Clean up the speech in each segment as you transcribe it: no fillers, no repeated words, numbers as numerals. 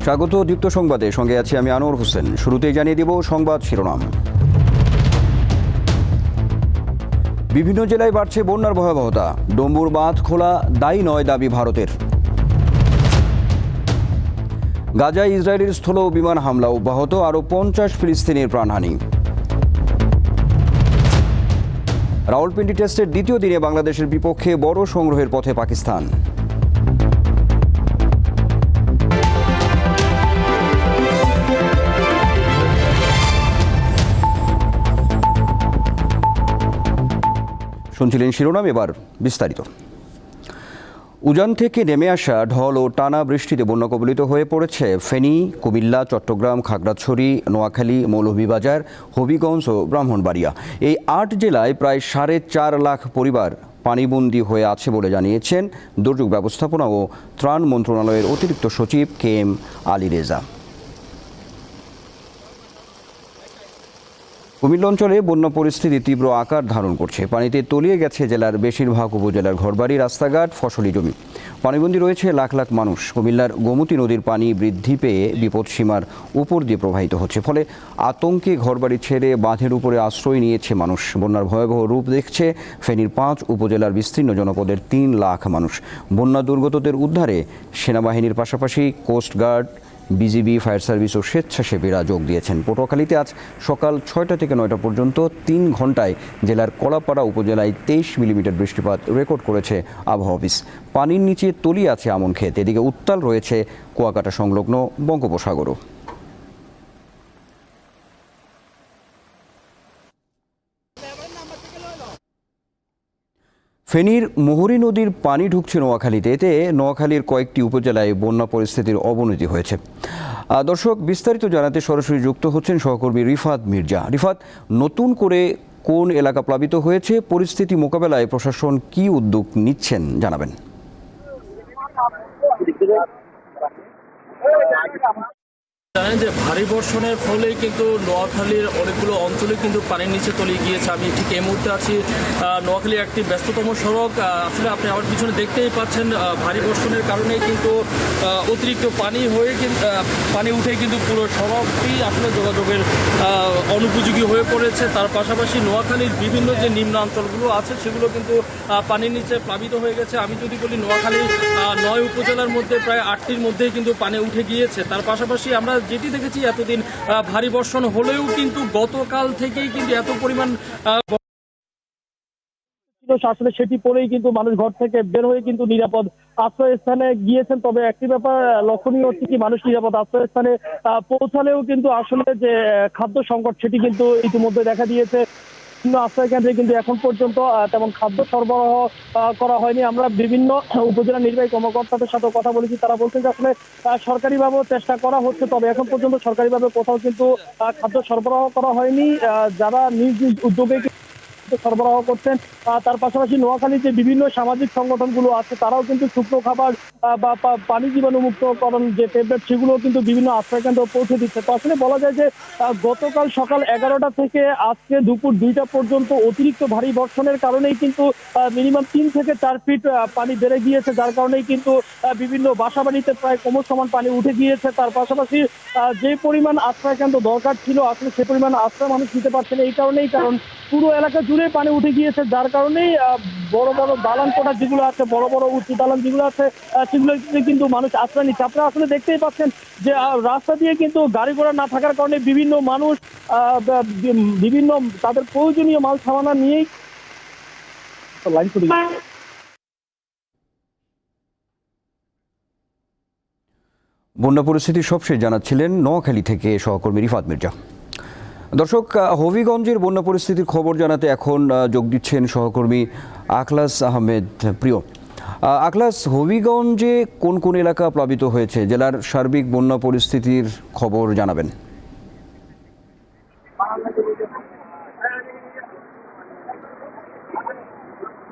স্বাগত দীপ্ত সংবাদে, সঙ্গে আছি আমি আনোয়ার হোসেন। শুরুতেই জানিয়ে দেব সংবাদ শিরোনাম। বিভিন্ন জেলায় বাড়ছে বন্যার ভয়াবহতা। ডম্বুর বাঁধ খোলা দায়ী নয় দাবি ভারতের। গাজায় ইসরায়েলের স্থল ও বিমান হামলা অব্যাহত, আরও 50 ফিলিস্তিনির প্রাণহানি। রাওয়ালপিন্ডি টেস্টের দ্বিতীয় দিনে বাংলাদেশের বিপক্ষে বড় সংগ্রহের পথে পাকিস্তান। শুনছিলেন শিরোনাম, এবার বিস্তারিত। উজান থেকে নেমে আসা ঢল ও টানা বৃষ্টিতে বন্যা কবলিত হয়ে পড়েছে ফেনী, কুমিল্লা, চট্টগ্রাম, খাগড়াছড়ি, নোয়াখালী, মৌলভীবাজার, হবিগঞ্জ ও ব্রাহ্মণবাড়িয়া। এই 8 জেলায় প্রায় 4.5 লাখ পরিবার পানিবন্দী হয়ে আছে বলে জানিয়েছেন দুর্যোগ ব্যবস্থাপনা ও ত্রাণ মন্ত্রণালয়ের অতিরিক্ত সচিব KM আলী রেজা। কুমিল্লা অঞ্চলে বন্যা পরিস্থিতি তীব্র আকার ধারণ করছে। পানিতে তলিয়ে গেছে জেলার বেশিরভাগ উপজেলার ঘরবাড়ি, রাস্তাঘাট, ফসলি জমি। পানিবন্দী রয়েছে লাখ লাখ মানুষ। কুমিল্লার গোমতী নদীর পানি বৃদ্ধি পেয়ে বিপদসীমার উপর দিয়ে প্রবাহিত হচ্ছে, ফলে আতঙ্কে ঘরবাড়ি ছেড়ে বাঁধের উপরে আশ্রয় নিয়েছে মানুষ। বন্যার ভয়াবহ রূপ দেখছে ফেনীর 5 উপজেলার বিস্তীর্ণ জনপদের 3 লাখ মানুষ। বন্যা দুর্গতদের উদ্ধারে সেনাবাহিনীর পাশাপাশি কোস্টগার্ড, বিজিবি, ফায়ার সার্ভিস ও স্বেচ্ছাসেবীরা যোগ দিয়েছেন। পটুয়াখালীতে আজ সকাল 6টা থেকে 9টা পর্যন্ত 3 ঘন্টায় জেলার কলাপাড়া উপজেলায় 23 মিলিমিটার বৃষ্টিপাত রেকর্ড করেছে আবহাওয়া অফিস। পানির নিচে তলিয়ে আছে আমন ক্ষেত। এদিকে উত্তাল রয়েছে কুয়াকাটা সংলগ্ন বঙ্গোপসাগরও। ফেনীর মুহুরী নদীর পানি ঢুকছে নোয়াখালীতে। এতে নোয়াখালীর কয়েকটি উপজেলায় বন্যা পরিস্থিতির অবনতি হয়েছে। দর্শক, বিস্তারিত জানাতে সরাসরি যুক্ত হচ্ছেন সহকর্মী রিফাত মির্জা। রিফাত, নতুন করে কোন এলাকা প্লাবিত হয়েছে? পরিস্থিতি মোকাবেলায় প্রশাসন কি উদ্যোগ নিচ্ছেন জানাবেন। জানেন যে ভারী বর্ষণের ফলে কিন্তু নোয়াখালীর অনেকগুলো অঞ্চলে কিন্তু পানির নিচে তলিয়ে গিয়েছে। আমি ঠিক এই মুহূর্তে আছি নোয়াখালীর একটি ব্যস্ততম সড়ক। আসলে আপনি আমার পিছনে দেখতেই পাচ্ছেন, ভারী বর্ষণের কারণে কিন্তু অতিরিক্ত পানি হয়ে পানি উঠে কিন্তু পুরো সড়কটি আসলে যোগাযোগের অনুপযোগী হয়ে পড়েছে। তার পাশাপাশি নোয়াখালীর বিভিন্ন যে নিম্নাঞ্চলগুলো আছে সেগুলো কিন্তু পানির নিচে প্লাবিত হয়ে গেছে। আমি যদি বলি, নোয়াখালীর 9 উপজেলার মধ্যে প্রায় 8টির মধ্যেই কিন্তু পানি উঠে গিয়েছে। তার পাশাপাশি আমরা যেটি দেখেছি, এতদিন ভারী বর্ষণ হলেও কিন্তু গতকাল থেকেই কিন্তু এত পরিমাণ আসলে সেটি পরেই কিন্তু মানুষ ঘর থেকে বের হয়ে কিন্তু নিরাপদ আশ্রয়স্থানে গিয়েছেন। তবে একটি ব্যাপার লক্ষণীয় হচ্ছে কি, মানুষ নিরাপদ আশ্রয়স্থানে পৌঁছালেও কিন্তু আসলে যে খাদ্য সংকট সেটি কিন্তু ইতিমধ্যে দেখা দিয়েছে। বিভিন্ন আশ্রয় কেন্দ্রে কিন্তু এখন পর্যন্ত তেমন খাদ্য সরবরাহ করা হয়নি। আমরা বিভিন্ন উপজেলা নির্বাহী কর্মকর্তাদের সাথে কথা বলেছি, তারা বলছেন যে আসলে সরকারিভাবেও চেষ্টা করা হচ্ছে, তবে এখন পর্যন্ত সরকারিভাবে কোথাও কিন্তু খাদ্য সরবরাহ করা হয়নি। যারা নিজ নিজ উদ্যোগে সরবরাহ করছেন। তার পাশাপাশি নোয়াখালীর যে বিভিন্ন সামাজিক সংগঠনগুলো আছে তারাও কিন্তু শুকনো খাবার বা পানি জীবাণুমুক্তকরণ যে ট্যাবলেট সেগুলো কিন্তু বিভিন্ন আশ্রয় কেন্দ্র পৌঁছে দিচ্ছে। তো আসলে বলা যায় যে গতকাল সকাল 11টা থেকে আজকে দুপুর 2টা পর্যন্ত অতিরিক্ত ভারী বর্ষণের কারণেই কিন্তু মিনিমাম 3 থেকে 4 ফিট পানি বেড়ে গিয়েছে, যার কারণেই কিন্তু বিভিন্ন বাসাবাড়িতে প্রায় কোমর সমান পানি উঠে গিয়েছে। তার পাশাপাশি যে পরিমাণ আশ্রয় কেন্দ্র দরকার ছিল আসলে সে পরিমাণ আশ্রয় মানুষ নিতে পারছে না। এই কারণেই কারণ পুরো এলাকা জুড়ে পানি উঠে গিয়েছে, যার কারণেই বড় বড় দালান কোঠা যেগুলো আছে, বড় বড় উঁচু দালান যেগুলো আছে সেগুলো কিন্তু মানুষ আশ্রয় নিচ্ছে। আপনারা আসলে দেখতেই পাচ্ছেন যে রাস্তা দিয়ে কিন্তু গাড়ি ঘোড়া না থাকার কারণে বিভিন্ন মানুষ বিভিন্ন তাদের প্রয়োজনীয় মাল সামানা নিয়েই লাইন করে দিচ্ছে। বন্যা পরিস্থিতি সবশেষ জানাচ্ছিলেন নোয়াখালী থেকে সহকর্মী রিফাত মির্জা। দর্শক, হবিগঞ্জের বন্যা পরিস্থিতির খবর জানাতে এখন যোগ দিচ্ছেন সহকর্মী আখলাস আহমেদ প্রিয়। আখলাস, হবিগঞ্জে কোন কোন এলাকা প্লাবিত হয়েছে? জেলার সার্বিক বন্যা পরিস্থিতির খবর জানাবেন।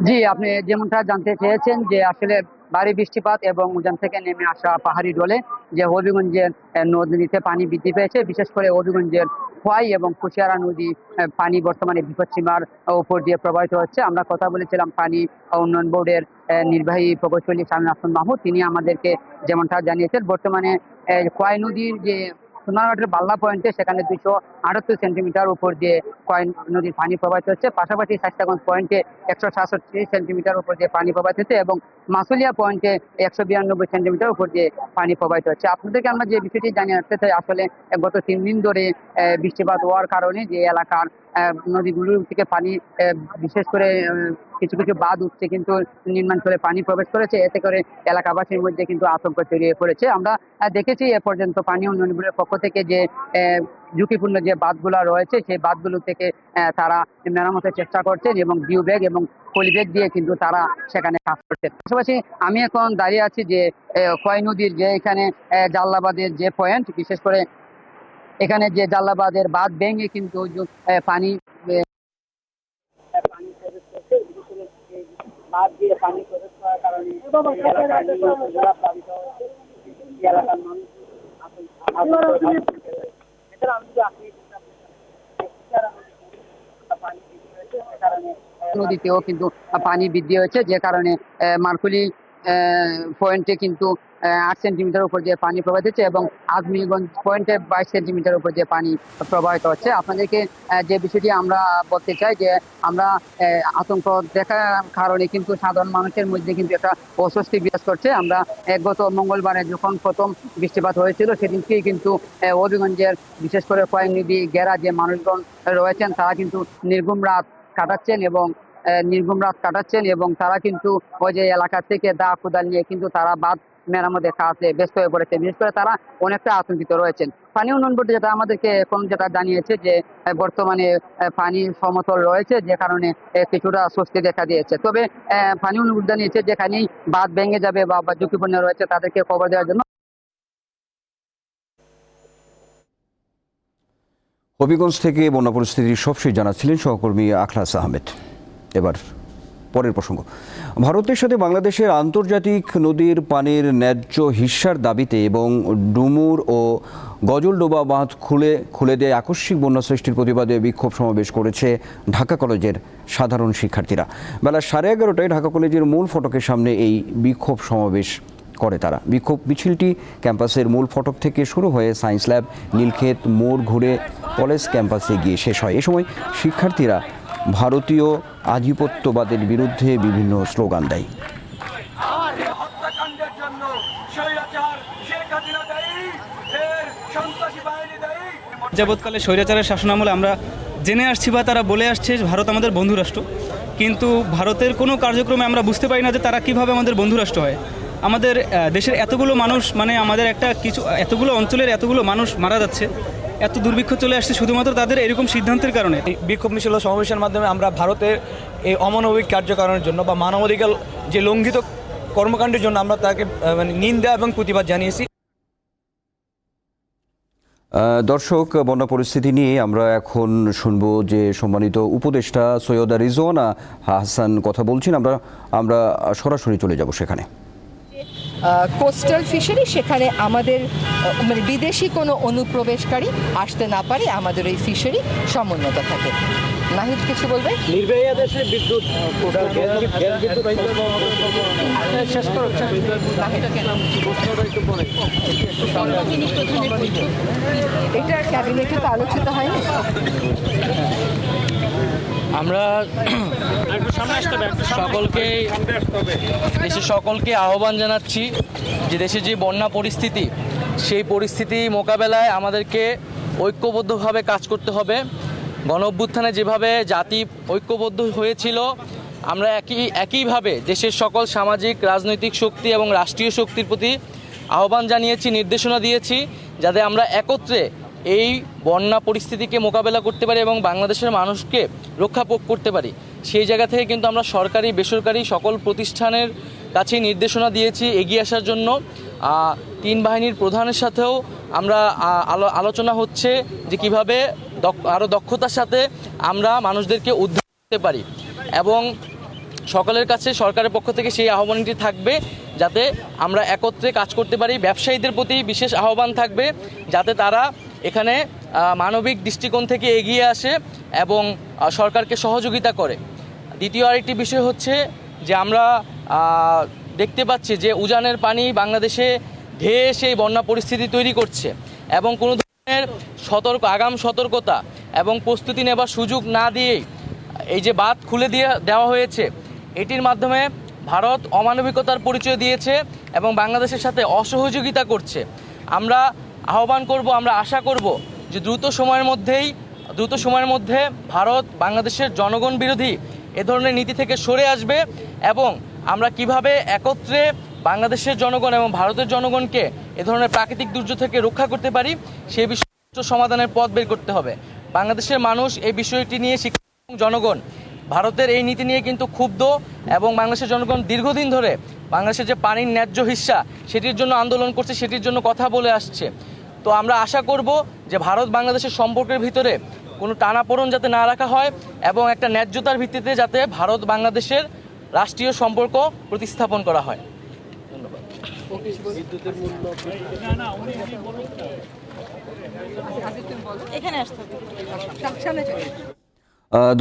জি, আপনি যেমনটা জানতে চেয়েছেন যে আসলে ভারী বৃষ্টিপাত এবং উজান থেকে নেমে আসা পাহাড়ি ঢলে যে হবিগঞ্জের নদীতে পানি বৃদ্ধি পেয়েছে, বিশেষ করে হবিগঞ্জের খোয়াই এবং কুশিয়ারা নদী পানি বর্তমানে বিপদসীমার উপর দিয়ে প্রবাহিত হচ্ছে। আমরা কথা বলেছিলাম পানি উন্নয়ন বোর্ডের নির্বাহী প্রকৌশলী শামীম আহসান মাহমুদ, তিনি আমাদেরকে যেমনটা জানিয়েছেন বর্তমানে খোয়াই নদীর যে সোনারঘাটের বাল্লা পয়েন্টে সেখানে 278 সেন্টিমিটার উপর দিয়ে খোয়াই নদীর পানি প্রবাহিত হচ্ছে। পাশাপাশি শাইস্তাগঞ্জ পয়েন্টে 167 সেন্টিমিটার উপর দিয়ে পানি প্রবাহিত হচ্ছে এবং মাসুলিয়া পয়েন্টে 192 সেন্টিমিটার উপর দিয়ে পানি প্রবাহিত হচ্ছে। আপনাদেরকে আমরা যে বিষয়টি জানিয়ে রাখতে চাই, আসলে গত 3 দিন ধরে বৃষ্টিপাত হওয়ার কারণে যে এলাকার নদীগুলো থেকে পানি বিশেষ করে কিছু কিছু বাঁধ উঠছে কিন্তু নিম্নাঞ্চলে পানি প্রবেশ করেছে, এতে করে এলাকাবাসীর মধ্যে কিন্তু আতঙ্ক ছড়িয়ে পড়েছে। আমরা দেখেছি এ পর্যন্ত পানি উন্নয়ন বোর্ডের পক্ষ থেকে যে ঝুঁকিপূর্ণ যে বাঁধগুলো রয়েছে সেই বাঁধগুলো থেকে তারা মেরামতের চেষ্টা করছেন এবং জিও ব্যাগ এবং পলি ব্যাগ দিয়ে কিন্তু তারা সেখানে কাজ করছে। পাশাপাশি আমি এখন দাঁড়িয়ে আছি যে খোয়াই নদীর যে এখানে জাল্লাবাদের যে পয়েন্ট, বিশেষ করে এখানে যে জাল্লাবাদের বাঁধ ভেঙে কিন্তু পানি বাদ দিয়ে পানি প্রবেশ করার কারণে এলাকার মানুষ নদীতেও কিন্তু পানি বৃদ্ধি হয়েছে, যে কারণে মারকুলি পয়েন্টে কিন্তু 8 সেন্টিমিটার উপর দিয়ে পানি প্রবাহিত হচ্ছে এবং আজমিরগঞ্জ পয়েন্টে 22 সেন্টিমিটার উপর দিয়ে পানি প্রবাহিত হচ্ছে। আপনাদেরকে যে বিষয়টি আমরা বলতে চাই যে আমরা আতঙ্ক দেখার কারণে কিন্তু সাধারণ মানুষের মধ্যে কিন্তু একটা অস্বস্তি বিরাজ করছে। আমরা গত মঙ্গলবারে যখন প্রথম বৃষ্টিপাত হয়েছিল সেদিনকেই কিন্তু হবিগঞ্জের বিশেষ করে খোয়াই নদী ঘেরা যে মানুষজন রয়েছেন তারা কিন্তু নির্ঘুম রাত কাটাচ্ছেন এবং তারা কিন্তু ওই যে এলাকা থেকে দা কোদাল নিয়ে কিন্তু তারা বাঁধ মেরামতের কাজে ব্যস্ত হয়ে পড়েছে। বিশেষ করে তারা অনেকটা আতঙ্কিত রয়েছেন। পানি উন্নয়ন বোর্ড যেটা আমাদেরকে এখন যেটা জানিয়েছে যে বর্তমানে পানি সমতল রয়েছে, যে কারণে কিছুটা স্বস্তি দেখা দিয়েছে। তবে পানি উন্নয়ন বোর্ড জানিয়েছে যেখানেই বাঁধ ভেঙে যাবে বা ঝুঁকিপূর্ণ রয়েছে তাদেরকে খবর দেওয়ার জন্য। হবিগঞ্জ থেকে বন্যা পরিস্থিতির সবশেষ জানাচ্ছিলেন সহকর্মী আখলাস আহমেদ। এবার পরের প্রসঙ্গ, ভারতের সাথে বাংলাদেশের আন্তর্জাতিক নদীর পানির ন্যায্য হিস্যার দাবিতে এবং ডুমুর ও গজলডোবা বাঁধ খুলে দেয় আকস্মিক বন্যা সৃষ্টির প্রতিবাদে বিক্ষোভ সমাবেশ করেছে ঢাকা কলেজের সাধারণ শিক্ষার্থীরা। বেলা 11:30টায় ঢাকা কলেজের মূল ফটকের সামনে এই বিক্ষোভ সমাবেশ করে তারা। বিক্ষোভ মিছিলটি ক্যাম্পাসের মূল ফটক থেকে শুরু হয়ে সায়েন্স ল্যাব, নীলক্ষেত মোড় ঘুরে কলেজ ক্যাম্পাসে গিয়ে শেষ হয়। এ সময় শিক্ষার্থীরা ভারতীয় আধিপত্যবাদের বিরুদ্ধে বিভিন্ন স্লোগান দেয়। যাবৎকালে স্বৈরাচারের শাসনামলে আমরা জেনে আসছি বা তারা বলে আসছে ভারত আমাদের বন্ধুরাষ্ট্র, কিন্তু ভারতের কোনো কার্যক্রমে আমরা বুঝতে পারি না যে তারা কিভাবে আমাদের বন্ধুরাষ্ট্র হয়। আমাদের দেশের এতগুলো মানুষ, মানে আমাদের এতগুলো অঞ্চলের এতগুলো মানুষ মারা যাচ্ছে, এত দুর্ভিক্ষ চলে আসছে শুধুমাত্র তাদের এরকম সিদ্ধান্তের কারণে। বিক্ষোভ মিছিল ও সমাবেশের মাধ্যমে আমরা ভারতের এই অমানবিক কার্যকারণের জন্য বা মানবাধিকার যে লঙ্ঘিত কর্মকাণ্ডের জন্য আমরা তাকে নিন্দা এবং প্রতিবাদ জানিয়েছি। দর্শক, বন্যা পরিস্থিতি নিয়ে আমরা এখন শুনবো যে সম্মানিত উপদেষ্টা সৈয়দা রিজওয়ানা হাসান কথা বলছেন। আমরা সরাসরি চলে যাব সেখানে। কোস্টাল ফিশারি, সেখানে আমাদের মানে বিদেশি কোনো অনুপ্রবেশকারী আসতে না পারে, আমাদের এই ফিশারি সমুন্নত থাকে। নাহিদ কিছু বলবে? নির্বাহী আদেশে বিদ্যুৎ এটা ক্যাবিনেটে তো আলোচিত হয়নি। আমরা দেশের সকলকে আহ্বান জানাচ্ছি যে দেশে যে বন্যা পরিস্থিতি, সেই পরিস্থিতি মোকাবেলায় আমাদেরকে ঐক্যবদ্ধভাবে কাজ করতে হবে। গণ অভ্যুত্থানে যেভাবে জাতি ঐক্যবদ্ধ হয়েছিল, আমরা একইভাবে দেশের সকল সামাজিক, রাজনৈতিক শক্তি এবং রাষ্ট্রীয় শক্তির প্রতি আহ্বান জানিয়েছি, নির্দেশনা দিয়েছি, যাতে আমরা একত্রে এই বন্যা পরিস্থিতিকে মোকাবেলা করতে পারি এবং বাংলাদেশের মানুষকে রক্ষা করতে পারি। সেই জায়গা থেকে কিন্তু আমরা সরকারি, বেসরকারি সকল প্রতিষ্ঠানের কাছে নির্দেশনা দিয়েছি এগিয়ে আসার জন্য। 3 বাহিনীর প্রধানের সাথেও আমরা আলোচনা হচ্ছে যে কীভাবে আরও দক্ষতার সাথে আমরা মানুষদেরকে উদ্ধার করতে পারি, এবং সকলের কাছে সরকারের পক্ষ থেকে সেই আহ্বানটি থাকবে যাতে আমরা একত্রে কাজ করতে পারি। ব্যবসায়ীদের প্রতি বিশেষ আহ্বান থাকবে যাতে তারা এখানে মানবিক দৃষ্টিকোণ থেকে এগিয়ে আসে এবং সরকারকে সহযোগিতা করে। দ্বিতীয় আরেকটি বিষয় হচ্ছে যে আমরা দেখতে পাচ্ছি যে উজানের পানি বাংলাদেশে ধেয়ে এসে এই বন্যা পরিস্থিতি তৈরি করছে এবং কোনো ধরনের আগাম সতর্কতা এবং প্রস্তুতি নেবার সুযোগ না দিয়েই এই যে বাঁধ খুলে দেওয়া হয়েছে, এটির মাধ্যমে ভারত অমানবিকতার পরিচয় দিয়েছে এবং বাংলাদেশের সাথে অসহযোগিতা করছে। আমরা আহ্বান করব, আমরা আশা করব যে দ্রুত সময়ের মধ্যে ভারত বাংলাদেশের জনগণ বিরোধী এ ধরনের নীতি থেকে সরে আসবে এবং আমরা কিভাবে একত্রে বাংলাদেশের জনগণ এবং ভারতের জনগণকে এ ধরনের প্রাকৃতিক দুর্যোগ থেকে রক্ষা করতে পারি সেই বিষয়ে সমাধানের পথ বের করতে হবে। বাংলাদেশের মানুষ এই বিষয়টি নিয়ে জনগণ ভারতের এই নীতি নিয়ে কিন্তু ক্ষুব্ধ এবং বাংলাদেশের জনগণ দীর্ঘদিন ধরে বাংলাদেশের যে পানির ন্যায্য হিস্সা সেটির জন্য আন্দোলন করছে, সেটির জন্য কথা বলে আসছে। তো আমরা আশা করব যে ভারত বাংলাদেশের সম্পর্কের ভিতরে কোনো টানাপোড়েন যাতে না রাখা হয় এবং একটা ন্যায্যতার ভিত্তিতে যাতে ভারত বাংলাদেশের রাষ্ট্রীয় সম্পর্ক প্রতিস্থাপন করা হয়। ধন্যবাদ।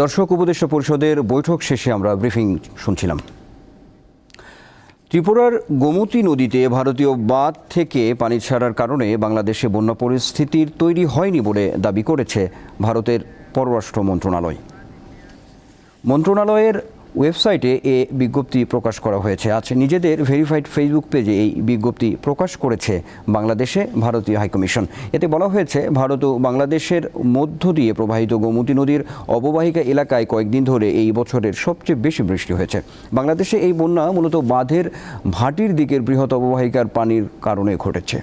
দর্শক উপদেষ্টা পরিষদের বৈঠক শেষে আমরা ব্রিফিং শুনছিলাম। ত্রিপুরার গোমতী নদীতে ভারতীয় বাঁধ থেকে পানি ছাড়ার কারণে বাংলাদেশে বন্যা পরিস্থিতির তৈরি হয়নি বলে দাবি করেছে ভারতের পররাষ্ট্র মন্ত্রণালয়। মন্ত্রণালয়ের ওয়েবসাইটে এ বিজ্ঞপ্তি প্রকাশ করা হয়েছে। আজ নিজেদের ভেরিফাইড ফেসবুক পেজে এই বিজ্ঞপ্তি প্রকাশ করেছে বাংলাদেশে ভারতীয় হাইকমিশন। এতে বলা হয়েছে, ভারত ও বাংলাদেশের মধ্য দিয়ে প্রবাহিত গোমতী নদীর অববাহিকা এলাকায় কয়েকদিন ধরে এই বছরের সবচেয়ে বেশি বৃষ্টি হয়েছে। বাংলাদেশে এই বন্যা মূলত বাঁধের ভাটির দিকের বৃহৎ অববাহিকার পানির কারণে ঘটেছে।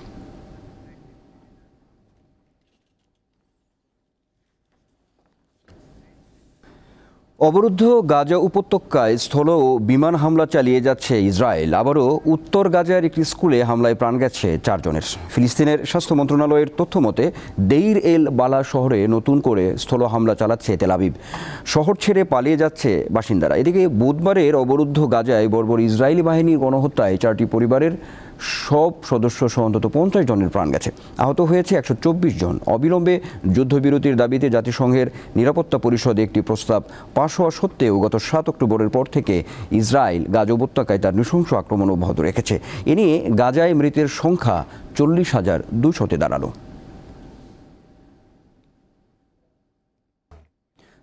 অবরুদ্ধ গাজা উপত্যকায় স্থল ও বিমান হামলা চালিয়ে যাচ্ছে ইসরায়েল। আবারও উত্তর গাজার একটি স্কুলে হামলায় প্রাণ গেছে 4 জনের। ফিলিস্তিনের স্বাস্থ্য মন্ত্রণালয়ের তথ্য মতে দেইর এল বালা শহরে নতুন করে স্থল হামলা চালাচ্ছে তেল আবিব। শহর ছেড়ে পালিয়ে যাচ্ছে বাসিন্দারা। এদিকে বুধবারের অবরুদ্ধ গাজায় বর্বর ইসরায়েলি বাহিনীর গণহত্যায় 4টি পরিবারের সব সদস্য সহ অন্তত 50 জনের প্রাণ গেছে। আহত হয়েছে 124 জন। অবিলম্বে যুদ্ধবিরতির দাবিতে জাতিসংঘের নিরাপত্তা পরিষদে একটি প্রস্তাব পাশ হওয়া সত্ত্বেও গত 7 অক্টোবরের পর থেকে ইসরায়েল গাজা উপত্যকায় তার নৃশংস আক্রমণ অব্যাহত রেখেছে। এ নিয়ে গাজায় মৃতের সংখ্যা 40,200-তে দাঁড়ালো।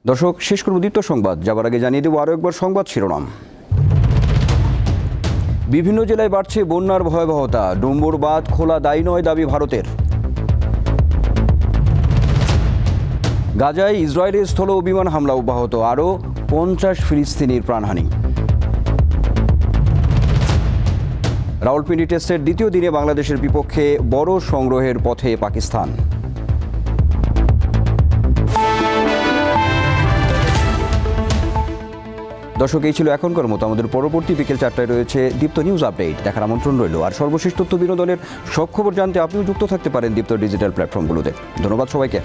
দর্শক, শেষ করব দীপ্ত সংবাদ। যাবার আগে জানিয়ে দেব আরও একবার সংবাদ শিরোনাম। বিভিন্ন জেলায় বাড়ছে বন্যার ভয়াবহতা। ডুম্বুর বাঁধ খোলা দায়ী নয় দাবি ভারতের। গাজায় ইসরায়েলের স্থল ও বিমান হামলা অব্যাহত। আরও 50 ফিলিস্তিনির প্রাণহানি। রাওয়ালপিন্ডি টেস্টের দ্বিতীয় দিনে বাংলাদেশের বিপক্ষে বড় সংগ্রহের পথে পাকিস্তান। দর্শক, এই ছিল এখনকার মতো। আমাদের পরবর্তী বিকেল 4টায় রয়েছে দীপ্ত নিউজ আপডেট দেখার আমন্ত্রণ রইল। আর সর্বশেষ তথ্য বিনোদনের সব খবর জানতে আপনিও যুক্ত থাকতে পারেন দীপ্ত ডিজিটাল প্ল্যাটফর্মগুলোতে। ধন্যবাদ সবাইকে।